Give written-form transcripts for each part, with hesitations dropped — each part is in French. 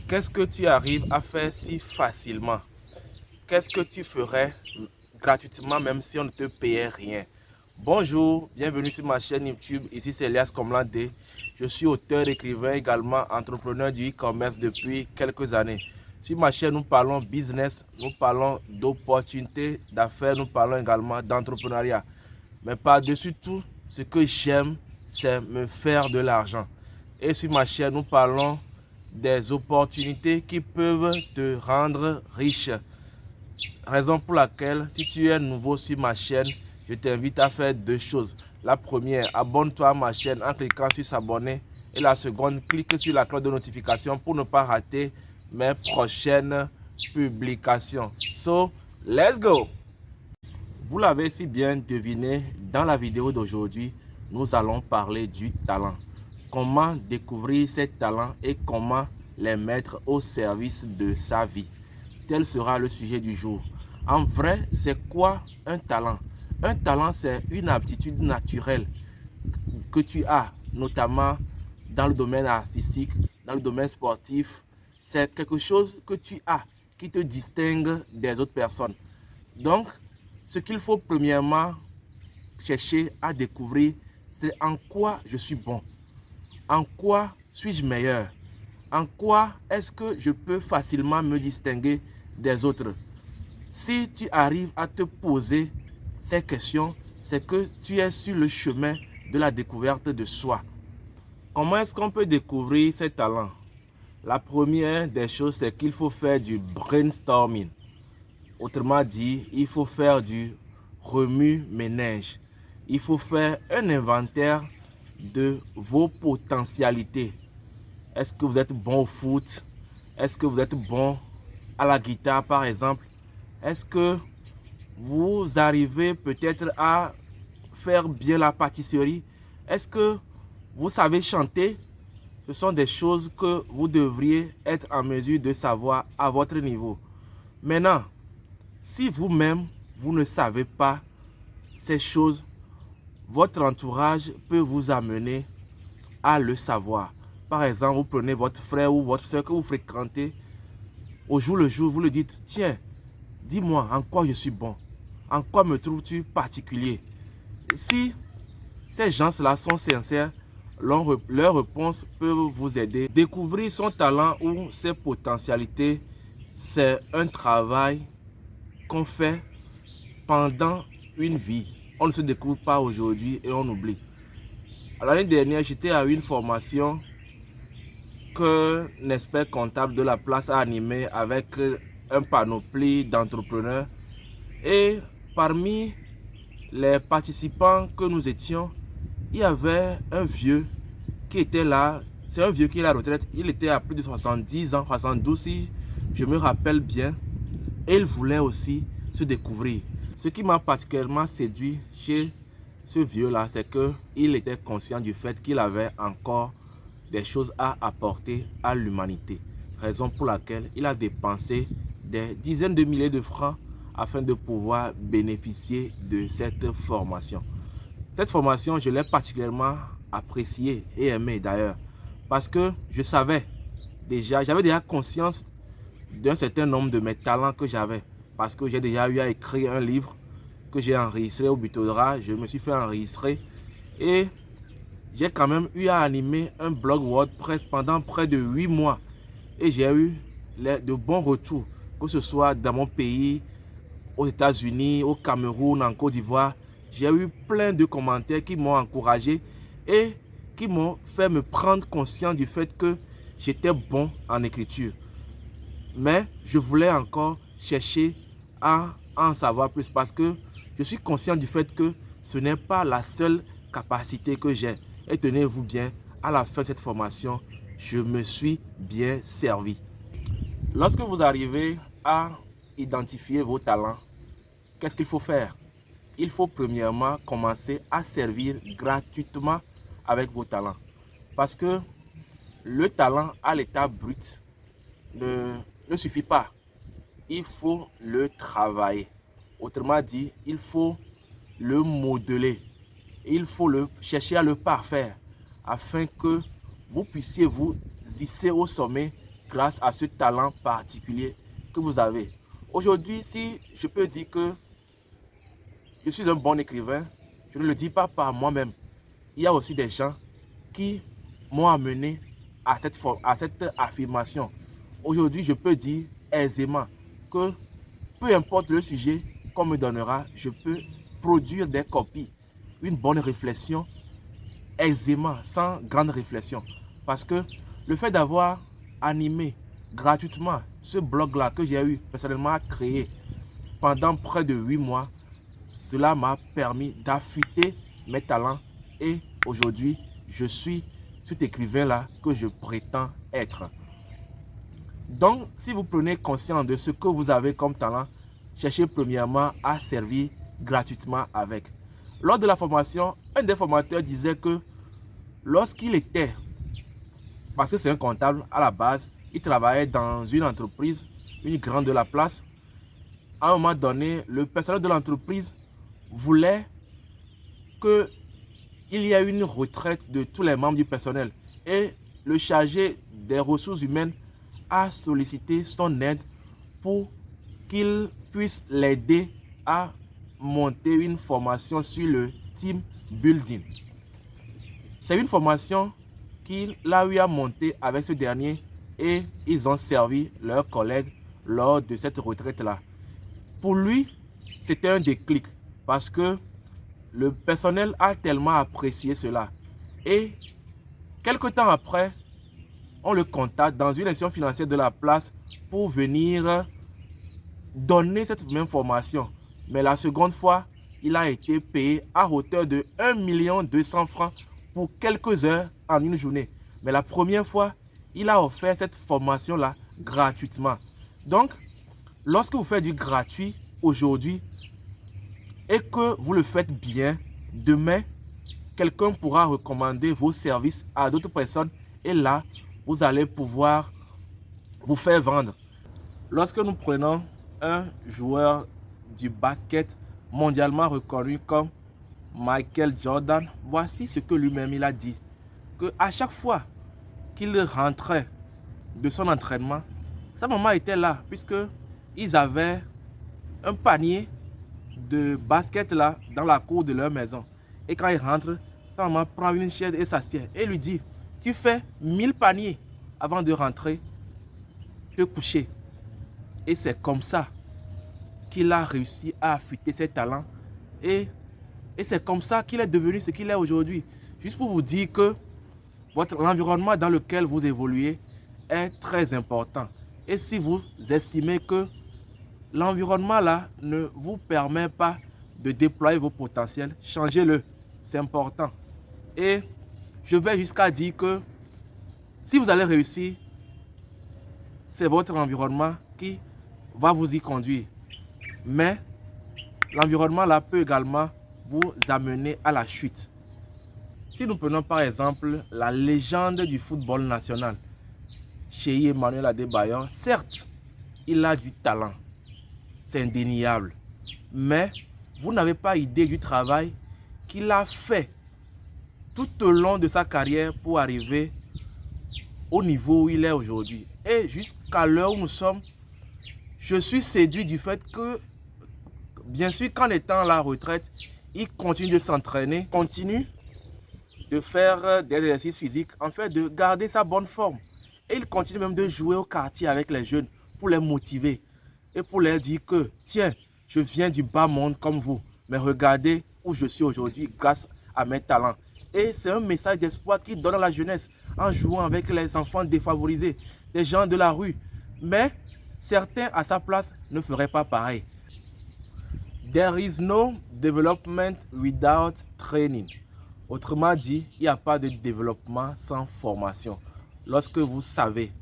Qu'est-ce que tu arrives à faire si facilement? Qu'est-ce que tu ferais gratuitement même si on ne te payait rien? Bonjour, bienvenue sur ma chaîne YouTube. Ici c'est Elias Komlandé. Je suis auteur, écrivain, également entrepreneur du e-commerce depuis quelques années. Sur ma chaîne, nous parlons business, nous parlons d'opportunités d'affaires, nous parlons également d'entrepreneuriat. Mais par-dessus tout, ce que j'aime, c'est me faire de l'argent. Et sur ma chaîne, nous parlons des opportunités qui peuvent te rendre riche. Raison pour laquelle, si tu es nouveau sur ma chaîne, je t'invite à faire deux choses. La première, abonne-toi à ma chaîne en cliquant sur s'abonner. Et la seconde, clique sur la cloche de notification pour ne pas rater mes prochaines publications. So, let's go! Vous l'avez si bien deviné, dans la vidéo d'aujourd'hui, nous allons parler du talent. Comment découvrir ces talents et comment les mettre au service de sa vie. Tel sera le sujet du jour. En vrai, c'est quoi un talent? Un talent, c'est une aptitude naturelle que tu as, notamment dans le domaine artistique, dans le domaine sportif. C'est quelque chose que tu as qui te distingue des autres personnes. Donc, ce qu'il faut premièrement chercher à découvrir, c'est en quoi je suis bon, en quoi suis-je meilleur, en quoi est-ce que je peux facilement me distinguer des autres. Si tu arrives à te poser ces questions, c'est que tu es sur le chemin de la découverte de soi. Comment est-ce qu'on peut découvrir ses talents? La première des choses, c'est qu'il faut faire du brainstorming. Autrement dit, il faut faire du remue-ménage. Il faut faire un inventaire de vos potentialités. Est-ce que vous êtes bon au foot? Est-ce que vous êtes bon à la guitare, par exemple? Est-ce que vous arrivez peut-être à faire bien la pâtisserie? Est-ce que vous savez chanter? Ce sont des choses que vous devriez être en mesure de savoir à votre niveau. Maintenant, si vous-même, vous ne savez pas ces choses, votre entourage peut vous amener à le savoir. Par exemple, vous prenez votre frère ou votre soeur que vous fréquentez, au jour le jour, vous le dites, tiens, dis-moi en quoi je suis bon, en quoi me trouves-tu particulier? Si ces gens-là sont sincères, leur réponse peut vous aider. Découvrir son talent ou ses potentialités, c'est un travail qu'on fait pendant une vie. On ne se découvre pas aujourd'hui et on oublie. L'année dernière, j'étais à une formation qu'un expert comptable de la place a animé avec un panoplie d'entrepreneurs. Et parmi les participants que nous étions, il y avait un vieux qui était là. C'est un vieux qui est à la retraite. Il était à plus de 70 ans, 72 si je me rappelle bien. Et il voulait aussi se découvrir. Ce qui m'a particulièrement séduit chez ce vieux-là, c'est qu'il était conscient du fait qu'il avait encore des choses à apporter à l'humanité. Raison pour laquelle il a dépensé des dizaines de milliers de francs afin de pouvoir bénéficier de cette formation. Cette formation, je l'ai particulièrement appréciée et aimée d'ailleurs, parce que je savais déjà, j'avais déjà conscience d'un certain nombre de mes talents que j'avais, parce que j'ai déjà eu à écrire un livre que j'ai enregistré au Butoldra. Je me suis fait enregistrer et j'ai quand même eu à animer un blog WordPress pendant près de 8 mois et j'ai eu de bons retours, que ce soit dans mon pays, aux États-Unis, au Cameroun, en Côte d'Ivoire. J'ai eu plein de commentaires qui m'ont encouragé et qui m'ont fait me prendre conscience du fait que j'étais bon en écriture. Mais je voulais encore chercher à en savoir plus parce que je suis conscient du fait que ce n'est pas la seule capacité que j'ai. Et tenez-vous bien, à la fin de cette formation, je me suis bien servi. Lorsque vous arrivez à identifier vos talents, qu'est-ce qu'il faut faire? Il faut premièrement commencer à servir gratuitement avec vos talents. Parce que le talent à l'état brut ne suffit pas. Il faut le travailler. Autrement dit, il faut le modeler. Il faut chercher à le parfaire afin que vous puissiez vous hisser au sommet grâce à ce talent particulier que vous avez. Aujourd'hui, si je peux dire que je suis un bon écrivain, je ne le dis pas par moi-même. Il y a aussi des gens qui m'ont amené à cette affirmation. Aujourd'hui, je peux dire aisément que peu importe le sujet qu'on me donnera, je peux produire des copies, une bonne réflexion aisément, sans grande réflexion. Parce que le fait d'avoir animé gratuitement ce blog-là que j'ai eu personnellement à créer pendant près de 8 mois, cela m'a permis d'affûter mes talents et aujourd'hui, je suis cet écrivain-là que je prétends être. Donc, si vous prenez conscience de ce que vous avez comme talent, cherchez premièrement à servir gratuitement avec. Lors de la formation, un des formateurs disait que lorsqu'il était, parce que c'est un comptable à la base, il travaillait dans une entreprise, une grande de la place. À un moment donné, le personnel de l'entreprise voulait qu'il y ait une retraite de tous les membres du personnel. Et le chargé des ressources humaines a sollicité son aide pour qu'il puisse l'aider à monter une formation sur le team building. C'est une formation qu'il a eu à monter avec ce dernier et ils ont servi leurs collègues lors de cette retraite-là. Pour lui, c'était un déclic parce que le personnel a tellement apprécié cela. Et quelque temps après, on le contacte dans une institution financière de la place pour venir donner cette même formation. Mais la seconde fois, il a été payé à hauteur de 1 200 000 francs pour quelques heures en une journée. Mais la première fois, il a offert cette formation-là gratuitement. Donc, lorsque vous faites du gratuit aujourd'hui et que vous le faites bien, demain, quelqu'un pourra recommander vos services à d'autres personnes et là, vous allez pouvoir vous faire vendre. Lorsque nous prenons un joueur du basket mondialement reconnu comme Michael Jordan, voici ce que lui-même il a dit, que à chaque fois qu'il rentrait de son entraînement, sa maman était là puisque ils avaient un panier de basket là dans la cour de leur maison. Et quand il rentre, sa maman prend une chaise et s'assied et lui dit, tu fais 1000 paniers avant de rentrer te coucher. Et c'est comme ça qu'il a réussi à affûter ses talents et c'est comme ça qu'il est devenu ce qu'il est aujourd'hui. Juste pour vous dire que l'environnement dans lequel vous évoluez est très important. Et si vous estimez que l'environnement là ne vous permet pas de déployer vos potentiels, changez-le. C'est important. Et je vais jusqu'à dire que si vous allez réussir, c'est votre environnement qui va vous y conduire. Mais l'environnement là peut également vous amener à la chute. Si nous prenons par exemple la légende du football national, Cheyi Emmanuel Adebayor, certes, il a du talent, c'est indéniable. Mais vous n'avez pas idée du travail qu'il a fait tout au long de sa carrière pour arriver au niveau où il est aujourd'hui. Et jusqu'à l'heure où nous sommes, je suis séduit du fait que, bien sûr, qu'en étant à la retraite, il continue de s'entraîner, continue de faire des exercices physiques, en fait, de garder sa bonne forme. Et il continue même de jouer au quartier avec les jeunes pour les motiver et pour leur dire que, tiens, je viens du bas monde comme vous, mais regardez où je suis aujourd'hui grâce à mes talents. Et c'est un message d'espoir qu'il donne à la jeunesse en jouant avec les enfants défavorisés, les gens de la rue. Mais certains à sa place ne feraient pas pareil. There is no development without training. Autrement dit, il n'y a pas de développement sans formation. Lorsque vous savez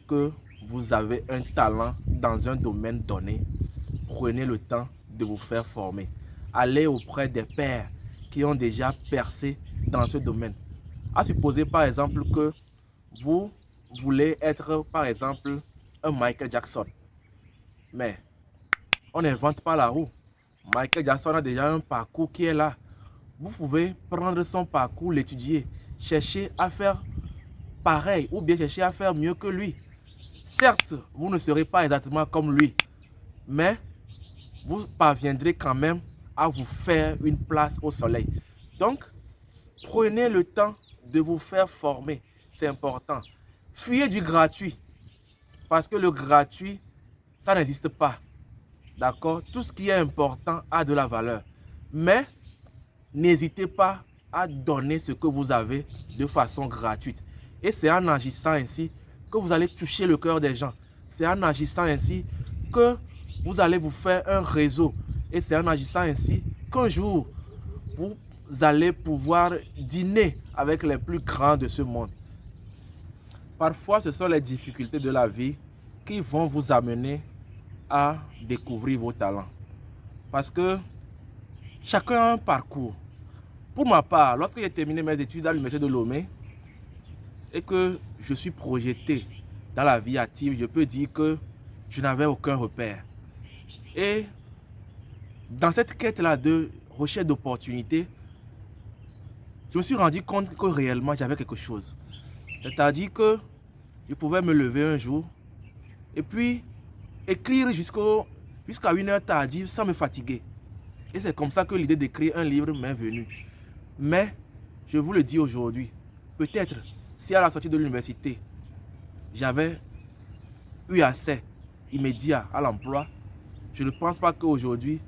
que vous avez un talent dans un domaine donné, prenez le temps de vous faire former. Allez auprès des pairs qui ont déjà percé dans ce domaine. À supposer par exemple que vous voulez être par exemple un Michael Jackson. Mais on n'invente pas la roue. Michael Jackson a déjà un parcours qui est là. Vous pouvez prendre son parcours, l'étudier, chercher à faire pareil ou bien chercher à faire mieux que lui. Certes, vous ne serez pas exactement comme lui, mais vous parviendrez quand même à vous faire une place au soleil. Donc, prenez le temps de vous faire former. C'est important. Fuyez du gratuit. Parce que le gratuit, ça n'existe pas. D'accord? Tout ce qui est important a de la valeur. Mais n'hésitez pas à donner ce que vous avez de façon gratuite. Et c'est en agissant ainsi que vous allez toucher le cœur des gens. C'est en agissant ainsi que vous allez vous faire un réseau. Et c'est en agissant ainsi qu'un jour, vous allez pouvoir dîner avec les plus grands de ce monde. Parfois, ce sont les difficultés de la vie qui vont vous amener à découvrir vos talents. Parce que chacun a un parcours. Pour ma part, lorsque j'ai terminé mes études à l'université de Lomé et que je suis projeté dans la vie active, je peux dire que je n'avais aucun repère. Et dans cette quête-là de recherche d'opportunités, je me suis rendu compte que réellement j'avais quelque chose. C'est-à-dire que je pouvais me lever un jour et puis écrire jusqu'à une heure tardive sans me fatiguer. Et c'est comme ça que l'idée d'écrire un livre m'est venue. Mais je vous le dis aujourd'hui, peut-être si à la sortie de l'université, j'avais eu accès immédiat à l'emploi, je ne pense pas qu'aujourd'hui,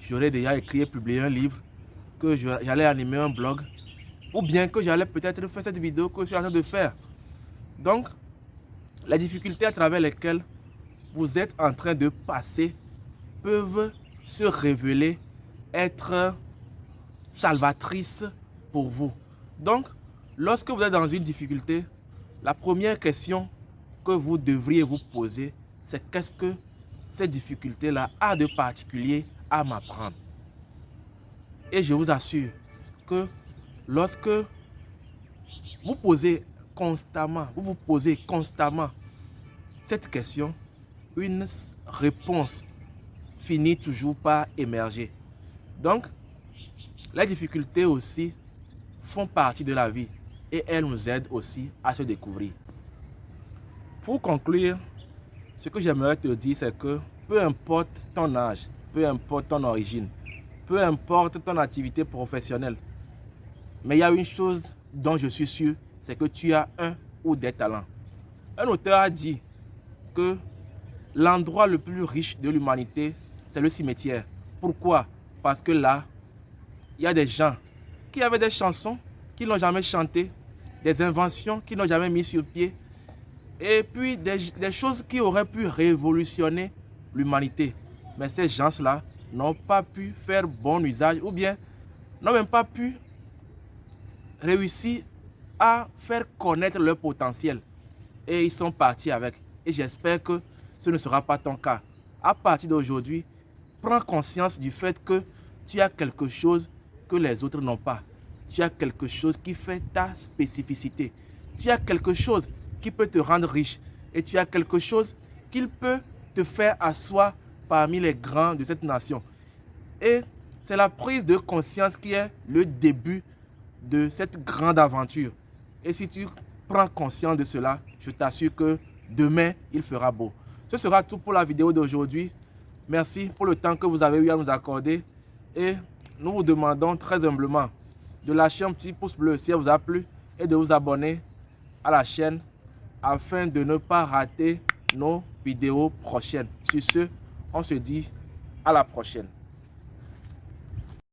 j'aurais déjà écrit et publié un livre, que j'allais animer un blog, ou bien que j'allais peut-être faire cette vidéo que je suis en train de faire. Donc, les difficultés à travers lesquelles vous êtes en train de passer peuvent se révéler être salvatrices pour vous. Donc, lorsque vous êtes dans une difficulté, la première question que vous devriez vous poser, c'est qu'est-ce que cette difficulté-là a de particulier à m'apprendre. Et je vous assure que lorsque vous vous posez constamment cette question, une réponse finit toujours par émerger. Donc, les difficultés aussi font partie de la vie et elles nous aident aussi à se découvrir. Pour conclure, ce que j'aimerais te dire, c'est que peu importe ton âge, peu importe ton origine, peu importe ton activité professionnelle, mais il y a une chose dont je suis sûr, c'est que tu as un ou des talents. Un auteur a dit que l'endroit le plus riche de l'humanité, c'est le cimetière. Pourquoi? Parce que là, il y a des gens qui avaient des chansons qui n'ont jamais chanté, des inventions qui n'ont jamais mis sur pied, et puis des choses qui auraient pu révolutionner l'humanité. Mais ces gens-là n'ont pas pu faire bon usage ou bien n'ont même pas pu réussir à faire connaître leur potentiel. Et ils sont partis avec. Et j'espère que ce ne sera pas ton cas. À partir d'aujourd'hui, prends conscience du fait que tu as quelque chose que les autres n'ont pas. Tu as quelque chose qui fait ta spécificité. Tu as quelque chose qui peut te rendre riche. Et tu as quelque chose qui peut te faire asseoir parmi les grands de cette nation. Et c'est la prise de conscience qui est le début de cette grande aventure. Et si tu prends conscience de cela, je t'assure que demain, il fera beau. Ce sera tout pour la vidéo d'aujourd'hui. Merci pour le temps que vous avez eu à nous accorder. Et nous vous demandons très humblement de lâcher un petit pouce bleu si elle vous a plu et de vous abonner à la chaîne afin de ne pas rater nos vidéos prochaines. Sur ce, on se dit à la prochaine.